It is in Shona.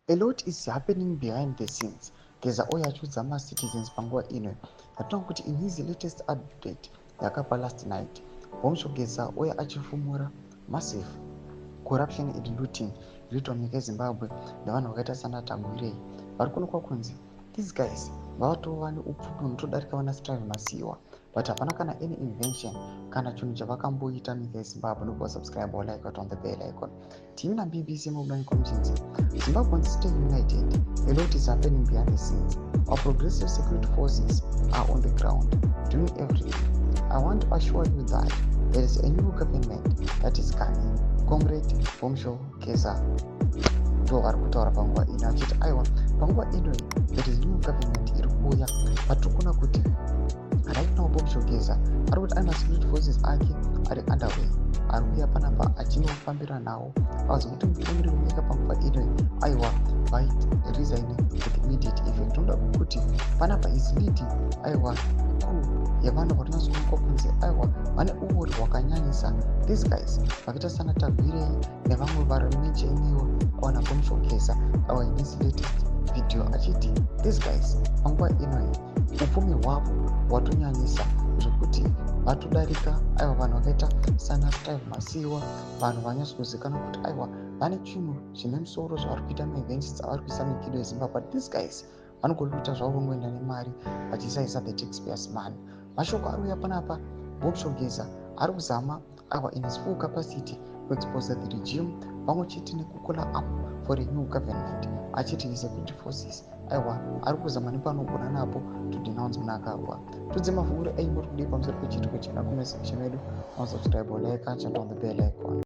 A lot is happening behind the scenes. Geza Oya achudza citizens panguva ino. Yatinoona kuti in his latest update yakapa last night, Bombshell Geza Oya achifumura massive corruption and looting iriitwa munyika yeZimbabwe nevanhu vakaita sana Tagwirei. Vari kuonekwa kunzi these guys vavatova neupfumi hunotodarika vana Strive Masiyiwa, but hapana kana any invention kana chinhu chavakamboita munyika yeZimbabwe. Nobva subscribe or like on the bell icon. Team na BBC Mobile Commissions. Zimbabweans stay united. A lot is happening behind the scenes. Our progressive security forces are on the ground doing everything. I want to assure you that there is a new government that is coming. Comrade Bombshell Geza ndo vari kutaura panguva ino achiti aiwa panguva ino there is new government iri kuuya, patirikuona kuti right now Bombshell Geza ari kuti aina security forces ake ari underway, ari kuuya panapa achinofambira nawo azi kuti mutungamiri wenyika panguva ino aiwa resign with immediate effect. Unoda kuti panapa is leading aiwa yevanhu varinyatsonekwa kunzi aiwa vane uori hwakanyanyisa. These guys vakaita sana Tagwirei nevamwe vari mensheniwa kuwana Bombshell Geza aiwa in his latest video achiti these guys panguva ino upfumi hwavo hwatonyanyisa zvekuti vatodarika aiwa vanhu vakaita sana Strive Masiyiwa, vanhu vanyatsozivikanwa kuti aiwa vane chinhu zvine musoro zvavari kuita mainventions avari kuisa munyika yeZimbabwe, but these guys vanogoluta zvavo vongoenda nemari vachisaisa the taxpayers money. Mashoko ari uya panapa, Bombshell Geza ari kuzama aiwa in his full capacity kuexpose the regime pamwe chete nekukula up for a new government, achiti his security forces aiwa ari kuzama nepanogona napo to denounce munakarwa. Tudze mavhuri aimuri kudii pamusoro pechitiko chena comment section medu. Subscribe or like and turn on the bell icon.